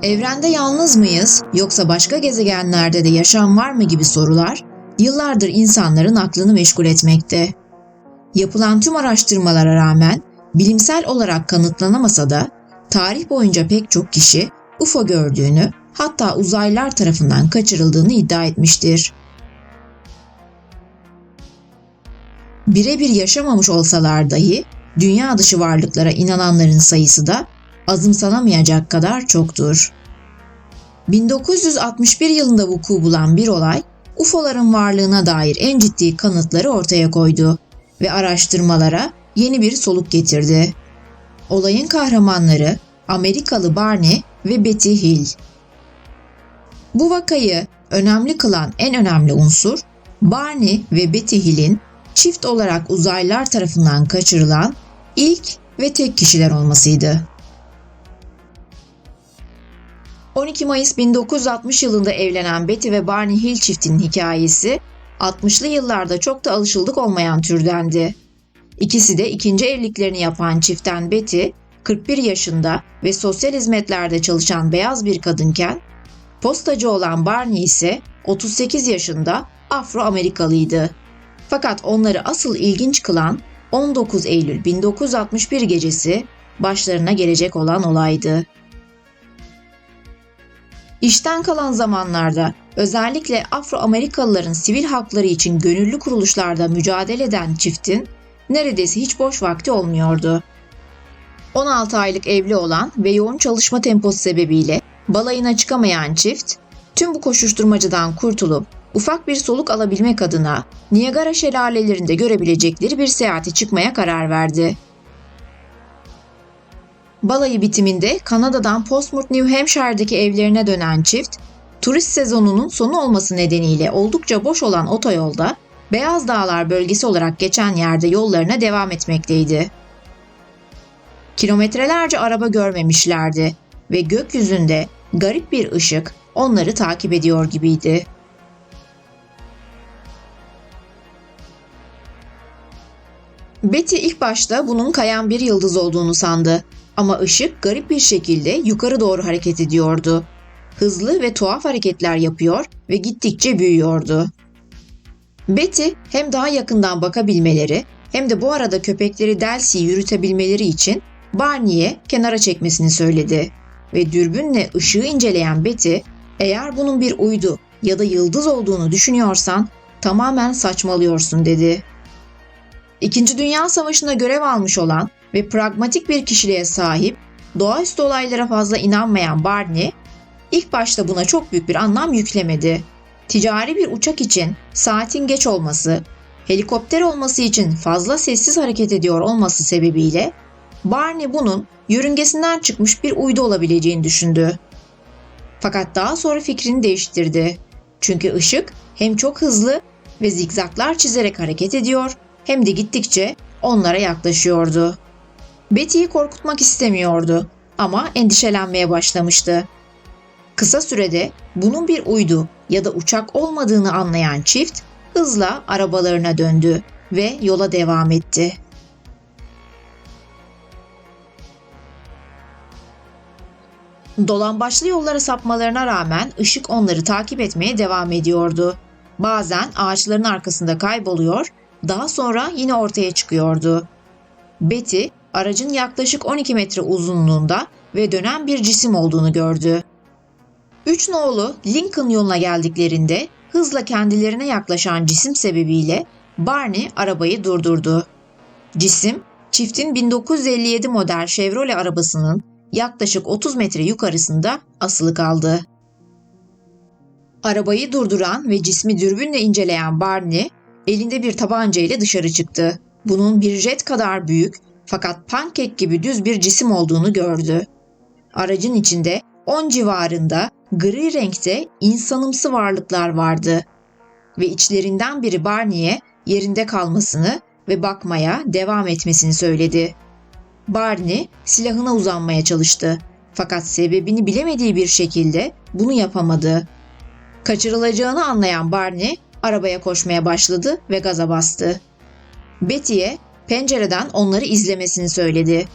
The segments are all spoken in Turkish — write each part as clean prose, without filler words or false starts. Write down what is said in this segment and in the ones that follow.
Evrende yalnız mıyız yoksa başka gezegenlerde de yaşam var mı gibi sorular yıllardır insanların aklını meşgul etmekte. Yapılan tüm araştırmalara rağmen bilimsel olarak kanıtlanamasa da tarih boyunca pek çok kişi UFO gördüğünü, hatta uzaylılar tarafından kaçırıldığını iddia etmiştir. Birebir yaşamamış olsalar dahi dünya dışı varlıklara inananların sayısı da azımsanamayacak kadar çoktur. 1961 yılında vuku bulan bir olay, UFO'ların varlığına dair en ciddi kanıtları ortaya koydu ve araştırmalara yeni bir soluk getirdi. Olayın kahramanları Amerikalı Barney ve Betty Hill. Bu vakayı önemli kılan en önemli unsur, Barney ve Betty Hill'in çift olarak uzaylılar tarafından kaçırılan ilk ve tek kişiler olmasıydı. 12 Mayıs 1960 yılında evlenen Betty ve Barney Hill çiftinin hikayesi 60'lı yıllarda çok da alışıldık olmayan türdendi. İkisi de ikinci evliliklerini yapan çiftten Betty 41 yaşında ve sosyal hizmetlerde çalışan beyaz bir kadınken, postacı olan Barney ise 38 yaşında Afro-Amerikalıydı. Fakat onları asıl ilginç kılan 19 Eylül 1961 gecesi başlarına gelecek olan olaydı. İşten kalan zamanlarda özellikle Afro-Amerikalıların sivil hakları için gönüllü kuruluşlarda mücadele eden çiftin neredeyse hiç boş vakti olmuyordu. 16 aylık evli olan ve yoğun çalışma temposu sebebiyle balayına çıkamayan çift, tüm bu koşuşturmacadan kurtulup ufak bir soluk alabilmek adına Niagara şelalelerinde görebilecekleri bir seyahate çıkmaya karar verdi. Balayı bitiminde Kanada'dan Portsmouth, New Hampshire'daki evlerine dönen çift, turist sezonunun sonu olması nedeniyle oldukça boş olan otoyolda Beyaz Dağlar bölgesi olarak geçen yerde yollarına devam etmekteydi. Kilometrelerce araba görmemişlerdi ve gökyüzünde garip bir ışık onları takip ediyor gibiydi. Betty ilk başta bunun kayan bir yıldız olduğunu sandı ama ışık garip bir şekilde yukarı doğru hareket ediyordu. Hızlı ve tuhaf hareketler yapıyor ve gittikçe büyüyordu. Betty hem daha yakından bakabilmeleri hem de bu arada köpekleri Delsey'i yürütebilmeleri için Barney'e kenara çekmesini söyledi ve dürbünle ışığı inceleyen Betty, "Eğer bunun bir uydu ya da yıldız olduğunu düşünüyorsan tamamen saçmalıyorsun," dedi. İkinci Dünya Savaşı'nda görev almış olan ve pragmatik bir kişiliğe sahip, doğaüstü olaylara fazla inanmayan Barney, ilk başta buna çok büyük bir anlam yüklemedi. Ticari bir uçak için saatin geç olması, helikopter olması için fazla sessiz hareket ediyor olması sebebiyle Barney bunun yörüngesinden çıkmış bir uydu olabileceğini düşündü. Fakat daha sonra fikrini değiştirdi. Çünkü ışık hem çok hızlı ve zigzaglar çizerek hareket ediyor hem de gittikçe onlara yaklaşıyordu. Betty'yi korkutmak istemiyordu ama endişelenmeye başlamıştı. Kısa sürede bunun bir uydu ya da uçak olmadığını anlayan çift hızla arabalarına döndü ve yola devam etti. Dolambaçlı yollara sapmalarına rağmen ışık onları takip etmeye devam ediyordu. Bazen ağaçların arkasında kayboluyor, daha sonra yine ortaya çıkıyordu. Betty, aracın yaklaşık 12 metre uzunluğunda ve dönen bir cisim olduğunu gördü. 3 nolu Lincoln yoluna geldiklerinde hızla kendilerine yaklaşan cisim sebebiyle Barney arabayı durdurdu. Cisim, çiftin 1957 model Chevrolet arabasının yaklaşık 30 metre yukarısında asılı kaldı. Arabayı durduran ve cismi dürbünle inceleyen Barney, elinde bir tabanca ile dışarı çıktı. Bunun bir jet kadar büyük fakat pankek gibi düz bir cisim olduğunu gördü. Aracın içinde 10 civarında gri renkte insanımsı varlıklar vardı ve içlerinden biri Barney'e yerinde kalmasını ve bakmaya devam etmesini söyledi. Barney silahına uzanmaya çalıştı fakat sebebini bilemediği bir şekilde bunu yapamadı. Kaçırılacağını anlayan Barney arabaya koşmaya başladı ve gaza bastı. Betty'ye pencereden onları izlemesini söyledi.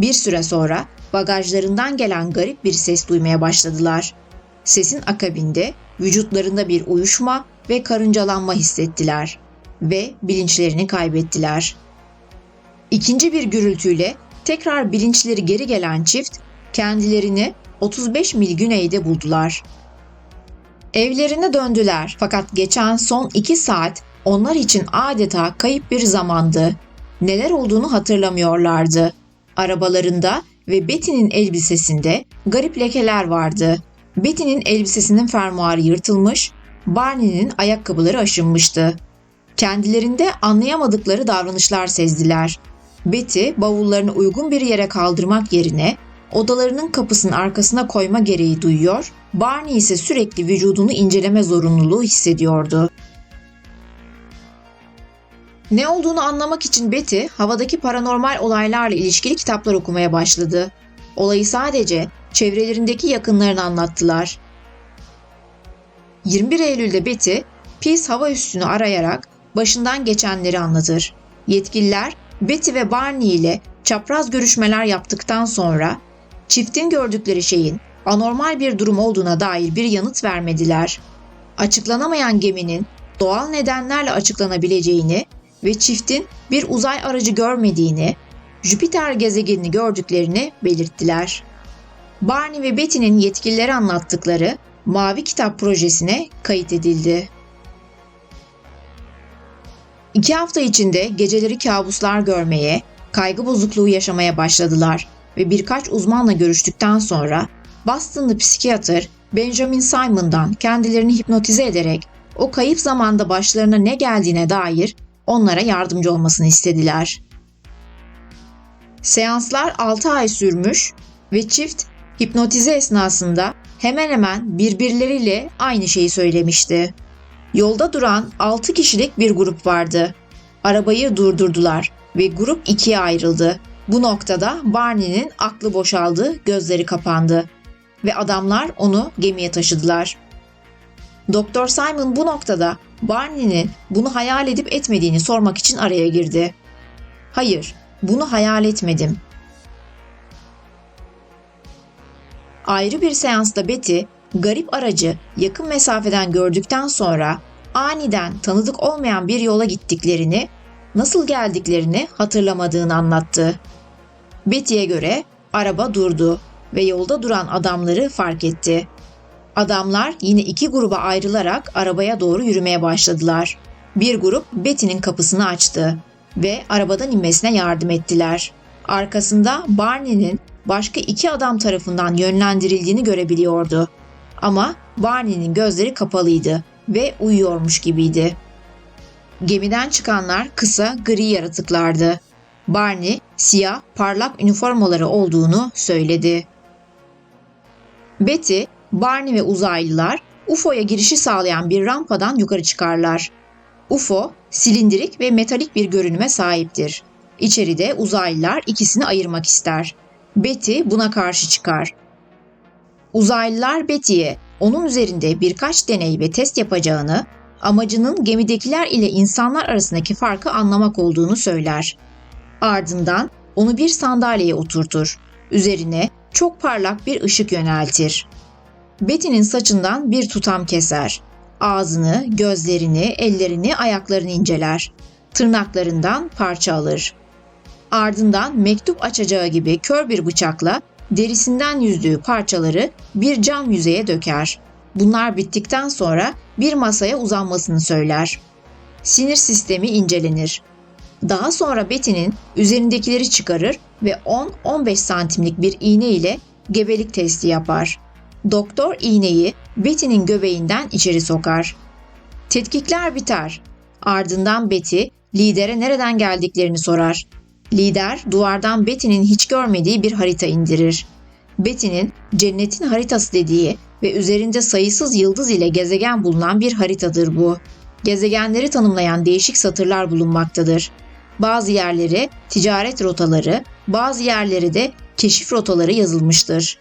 Bir süre sonra bagajlarından gelen garip bir ses duymaya başladılar. Sesin akabinde vücutlarında bir uyuşma ve karıncalanma hissettiler ve bilinçlerini kaybettiler. İkinci bir gürültüyle tekrar bilinçleri geri gelen çift kendilerini 35 mil güneyde buldular. Evlerine döndüler fakat geçen son 2 saat onlar için adeta kayıp bir zamandı. Neler olduğunu hatırlamıyorlardı. Arabalarında ve Betty'nin elbisesinde garip lekeler vardı. Betty'nin elbisesinin fermuarı yırtılmış, Barney'nin ayakkabıları aşınmıştı. Kendilerinde anlayamadıkları davranışlar sezdiler. Betty bavullarını uygun bir yere kaldırmak yerine odalarının kapısının arkasına koyma gereği duyuyor, Barney ise sürekli vücudunu inceleme zorunluluğu hissediyordu. Ne olduğunu anlamak için Betty, havadaki paranormal olaylarla ilişkili kitaplar okumaya başladı. Olayı sadece çevrelerindeki yakınlarına anlattılar. 21 Eylül'de Betty, Peace hava üssünü arayarak başından geçenleri anlatır. Yetkililer Betty ve Barney ile çapraz görüşmeler yaptıktan sonra çiftin gördükleri şeyin anormal bir durum olduğuna dair bir yanıt vermediler. Açıklanamayan geminin doğal nedenlerle açıklanabileceğini ve çiftin bir uzay aracı görmediğini, Jüpiter gezegenini gördüklerini belirttiler. Barney ve Betty'nin yetkililere anlattıkları Mavi Kitap projesine kayıt edildi. 2 hafta içinde geceleri kabuslar görmeye, kaygı bozukluğu yaşamaya başladılar ve birkaç uzmanla görüştükten sonra Boston'lı psikiyatr Benjamin Simon'dan kendilerini hipnotize ederek o kayıp zamanda başlarına ne geldiğine dair onlara yardımcı olmasını istediler. Seanslar 6 ay sürmüş ve çift hipnotize esnasında hemen hemen birbirleriyle aynı şeyi söylemişti. Yolda duran 6 kişilik bir grup vardı. Arabayı durdurdular ve grup ikiye ayrıldı. Bu noktada Barney'nin aklı boşaldı, gözleri kapandı ve adamlar onu gemiye taşıdılar. Doktor Simon bu noktada Barney'nin bunu hayal edip etmediğini sormak için araya girdi. "Hayır, bunu hayal etmedim." Ayrı bir seansta Betty, garip aracı yakın mesafeden gördükten sonra aniden tanıdık olmayan bir yola gittiklerini, nasıl geldiklerini hatırlamadığını anlattı. Betty'ye göre araba durdu ve yolda duran adamları fark etti. Adamlar yine 2 gruba ayrılarak arabaya doğru yürümeye başladılar. Bir grup Betty'nin kapısını açtı ve arabadan inmesine yardım ettiler. Arkasında Barney'nin başka 2 adam tarafından yönlendirildiğini görebiliyordu. Ama Barney'nin gözleri kapalıydı ve uyuyormuş gibiydi. Gemiden çıkanlar kısa gri yaratıklardı. Barney, siyah parlak üniformaları olduğunu söyledi. Betty, Barney ve uzaylılar UFO'ya girişi sağlayan bir rampadan yukarı çıkarlar. UFO, silindirik ve metalik bir görünüme sahiptir. İçeride uzaylılar ikisini ayırmak ister. Betty buna karşı çıkar. Uzaylılar Betty'ye onun üzerinde birkaç deney ve test yapacağını, amacının gemidekiler ile insanlar arasındaki farkı anlamak olduğunu söyler. Ardından onu bir sandalyeye oturtur. Üzerine çok parlak bir ışık yöneltir. Betty'nin saçından bir tutam keser. Ağzını, gözlerini, ellerini, ayaklarını inceler. Tırnaklarından parça alır. Ardından mektup açacağı gibi kör bir bıçakla derisinden yüzdüğü parçaları bir cam yüzeye döker. Bunlar bittikten sonra bir masaya uzanmasını söyler. Sinir sistemi incelenir. Daha sonra Betty'nin üzerindekileri çıkarır ve 10-15 santimlik bir iğne ile gebelik testi yapar. Doktor iğneyi Betty'nin göbeğinden içeri sokar. Tetkikler biter. Ardından Betty, lidere nereden geldiklerini sorar. Lider, duvardan Betty'nin hiç görmediği bir harita indirir. Betty'nin cennetin haritası dediği ve üzerinde sayısız yıldız ile gezegen bulunan bir haritadır bu. Gezegenleri tanımlayan değişik satırlar bulunmaktadır. Bazı yerlere ticaret rotaları, bazı yerlere de keşif rotaları yazılmıştır.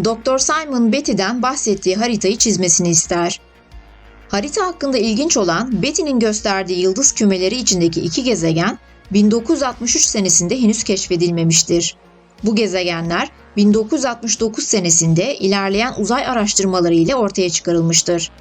Doktor Simon Betty'den bahsettiği haritayı çizmesini ister. Harita hakkında ilginç olan Betty'nin gösterdiği yıldız kümeleri içindeki 2 gezegen 1963 senesinde henüz keşfedilmemiştir. Bu gezegenler 1969 senesinde ilerleyen uzay araştırmaları ile ortaya çıkarılmıştır.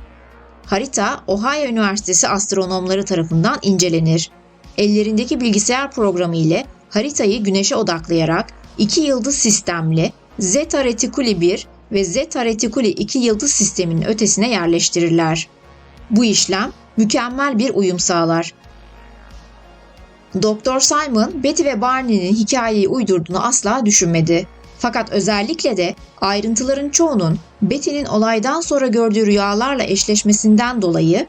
Harita, Ohio Üniversitesi astronomları tarafından incelenir. Ellerindeki bilgisayar programı ile haritayı güneşe odaklayarak iki yıldız sistemli Zeta Reticuli 1 ve Zeta Reticuli 2 yıldız sisteminin ötesine yerleştirirler. Bu işlem mükemmel bir uyum sağlar. Dr. Simon, Betty ve Barney'nin hikayeyi uydurduğunu asla düşünmedi. Fakat özellikle de ayrıntıların çoğunun Betty'nin olaydan sonra gördüğü rüyalarla eşleşmesinden dolayı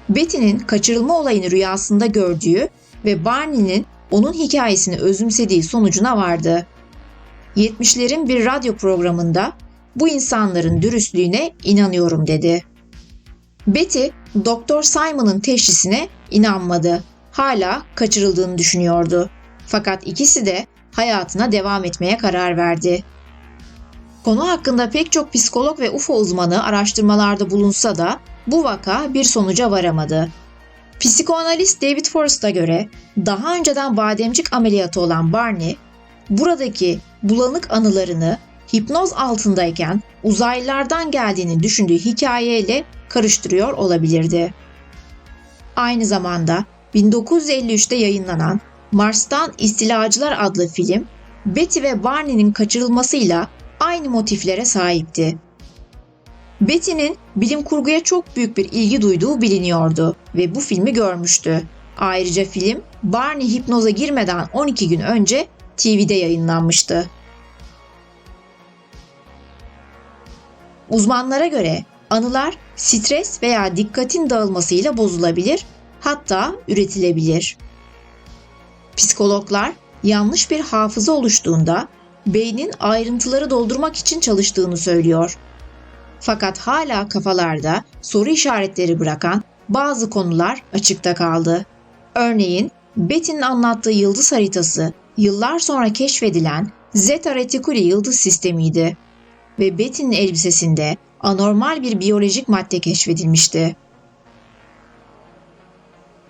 Betty'nin kaçırılma olayını rüyasında gördüğü ve Barney'nin onun hikayesini özümsediği sonucuna vardı. 70'lerin bir radyo programında "Bu insanların dürüstlüğüne inanıyorum" dedi. Betty, Dr. Simon'ın teşhisine inanmadı. Hala kaçırıldığını düşünüyordu. Fakat ikisi de hayatına devam etmeye karar verdi. Konu hakkında pek çok psikolog ve UFO uzmanı araştırmalarda bulunsa da bu vaka bir sonuca varamadı. Psikoanalist David Forrest'a göre daha önceden bademcik ameliyatı olan Barney, buradaki bulanık anılarını hipnoz altındayken uzaylılardan geldiğini düşündüğü hikayeyle karıştırıyor olabilirdi. Aynı zamanda 1953'te yayınlanan Mars'tan İstilacılar adlı film, Betty ve Barney'nin kaçırılmasıyla aynı motiflere sahipti. Betty'nin bilim kurguya çok büyük bir ilgi duyduğu biliniyordu ve bu filmi görmüştü. Ayrıca film, Barney hipnoza girmeden 12 gün önce TV'de yayınlanmıştı. Uzmanlara göre anılar stres veya dikkatin dağılmasıyla bozulabilir, hatta üretilebilir. Psikologlar yanlış bir hafıza oluştuğunda beynin ayrıntıları doldurmak için çalıştığını söylüyor. Fakat hala kafalarda soru işaretleri bırakan bazı konular açıkta kaldı. Örneğin Betty'nin anlattığı yıldız haritası yıllar sonra keşfedilen Zeta Reticuli yıldız sistemiydi ve Betty'nin elbisesinde anormal bir biyolojik madde keşfedilmişti.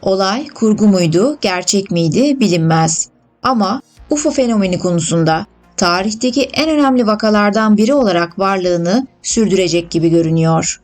Olay kurgu muydu, gerçek miydi bilinmez. Ama UFO fenomeni konusunda tarihteki en önemli vakalardan biri olarak varlığını sürdürecek gibi görünüyor.